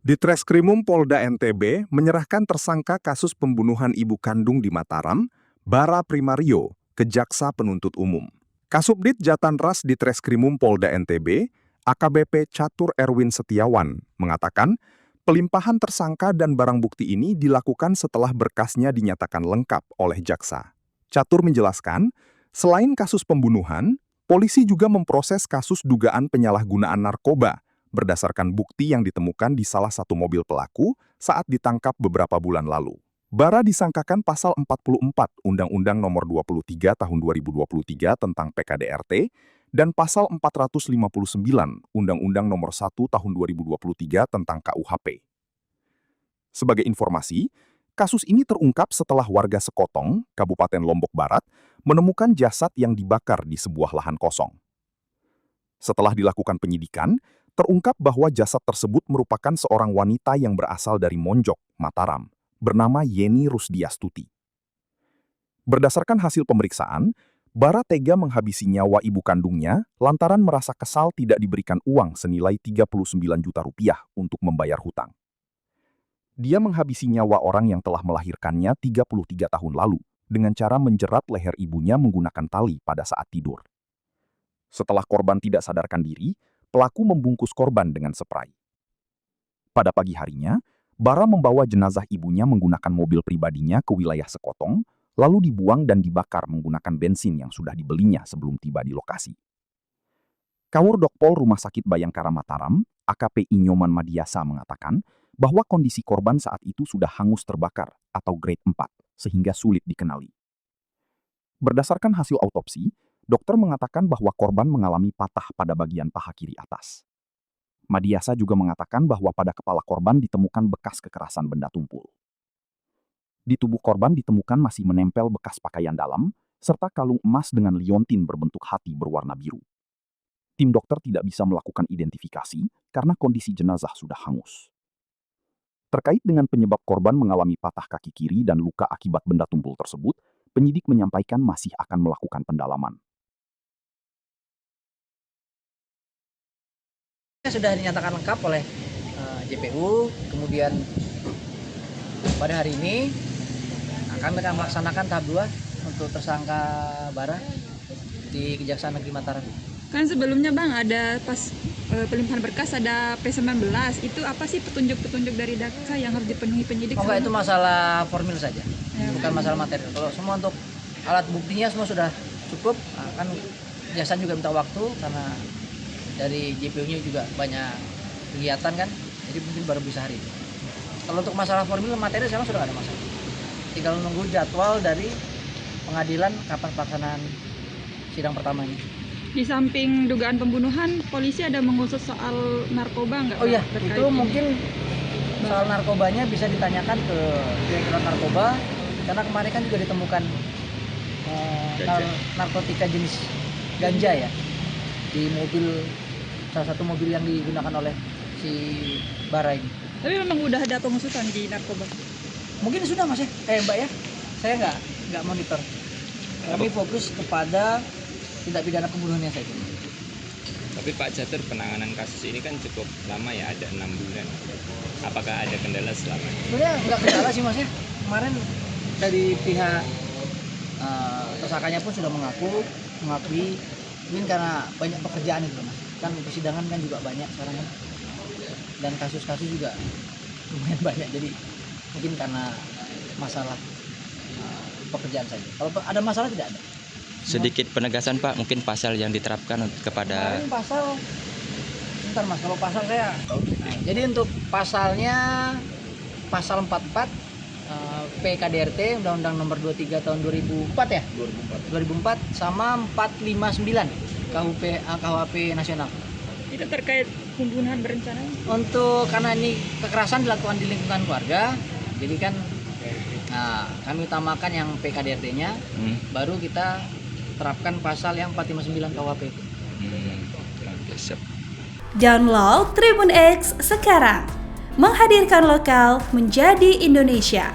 Ditreskrimum Polda NTB menyerahkan tersangka kasus pembunuhan ibu kandung di Mataram, Bara Primario, ke Jaksa Penuntut Umum. Kasubdit Jatanras Ditreskrimum Polda NTB, AKBP Catur Erwin Setiawan, mengatakan pelimpahan tersangka dan barang bukti ini dilakukan setelah berkasnya dinyatakan lengkap oleh jaksa. Catur menjelaskan, selain kasus pembunuhan, polisi juga memproses kasus dugaan penyalahgunaan narkoba berdasarkan bukti yang ditemukan di salah satu mobil pelaku saat ditangkap beberapa bulan lalu. Bara disangkakan pasal 44 Undang-Undang Nomor 23 Tahun 2023 tentang PKDRT dan pasal 459 Undang-Undang Nomor 1 Tahun 2023 tentang KUHP. Sebagai informasi, kasus ini terungkap setelah warga Sekotong, Kabupaten Lombok Barat, menemukan jasad yang dibakar di sebuah lahan kosong. Setelah dilakukan penyidikan, terungkap bahwa jasad tersebut merupakan seorang wanita yang berasal dari Monjok, Mataram, bernama Yeni Rusdiastuti. Berdasarkan hasil pemeriksaan, Bara tega menghabisi nyawa ibu kandungnya lantaran merasa kesal tidak diberikan uang senilai 39 juta rupiah untuk membayar hutang. Dia menghabisi nyawa orang yang telah melahirkannya 33 tahun lalu dengan cara menjerat leher ibunya menggunakan tali pada saat tidur. Setelah korban tidak sadarkan diri, pelaku membungkus korban dengan spray. Pada pagi harinya, Bara membawa jenazah ibunya menggunakan mobil pribadinya ke wilayah Sekotong, lalu dibuang dan dibakar menggunakan bensin yang sudah dibelinya sebelum tiba di lokasi. Kawur Dokpol Rumah Sakit Bayangkara Mataram, AKP Inyoman Madiasa mengatakan bahwa kondisi korban saat itu sudah hangus terbakar atau grade 4, sehingga sulit dikenali. Berdasarkan hasil autopsi, dokter mengatakan bahwa korban mengalami patah pada bagian paha kiri atas. Madiasa juga mengatakan bahwa pada kepala korban ditemukan bekas kekerasan benda tumpul. Di tubuh korban ditemukan masih menempel bekas pakaian dalam, serta kalung emas dengan liontin berbentuk hati berwarna biru. Tim dokter tidak bisa melakukan identifikasi karena kondisi jenazah sudah hangus. Terkait dengan penyebab korban mengalami patah kaki kiri dan luka akibat benda tumpul tersebut, penyidik menyampaikan masih akan melakukan pendalaman. Sudah dinyatakan lengkap oleh JPU, kemudian pada hari ini kami akan melaksanakan tahap 2 untuk tersangka Bara di Kejaksaan Negeri Mataram. Kan sebelumnya Bang ada pas pelimpahan berkas ada P19, itu apa sih petunjuk-petunjuk dari jaksa yang harus dipenuhi penyidik? Enggak, itu masalah formil saja, ya, bukan masalah materi. Kalau semua untuk alat buktinya semua sudah cukup, kan jaksa juga minta waktu karena dari JPU-nya juga banyak kegiatan kan, jadi mungkin baru bisa hari ini. Kalau untuk masalah formil materi sekarang sudah ada masalah. Tinggal menunggu jadwal dari pengadilan kapan pelaksanaan sidang pertama ini. Di samping dugaan pembunuhan, polisi ada mengusut soal narkoba nggak? Oh iya, itu mungkin soal narkobanya bisa ditanyakan ke Direktorat Narkoba, karena kemarin kan juga ditemukan narkotika jenis ganja ya di mobil, salah satu mobil yang digunakan oleh si Bara ini. Tapi memang udah ada pengusutan di narkoba? Mungkin sudah Mas ya, Mbak ya, saya nggak monitor. Kami fokus kepada tindak pidana pembunuhannya saja. Tapi Pak Catur, penanganan kasus ini kan cukup lama ya, ada 6 bulan. Apakah ada kendala selama ini? Sebenarnya nggak kendala sih Mas ya. Kemarin dari pihak tersangkanya pun sudah mengakui mungkin karena banyak pekerjaan itu Mas. Kan persidangan kan juga banyak sekarang kan. Dan kasus-kasus juga lumayan banyak, jadi mungkin karena masalah pekerjaan saja. Kalau ada masalah tidak ada. Sedikit penegasan Pak, mungkin pasal yang diterapkan kepada... Kemarin pasal, bentar Mas, kalau pasal saya... Nah, jadi untuk pasalnya, pasal 44 PKDRT, Undang-Undang Nomor 23 Tahun 2004 ya? 2004 sama 459 KUHP Nasional. Itu terkait pembunuhan berencana? Untuk karena ini kekerasan dilakukan di lingkungan keluarga, jadi kan kami utamakan yang PKDRT-nya, baru kita terapkan pasal yang 459 KUHP itu. Download Tribun X sekarang, menghadirkan lokal menjadi Indonesia.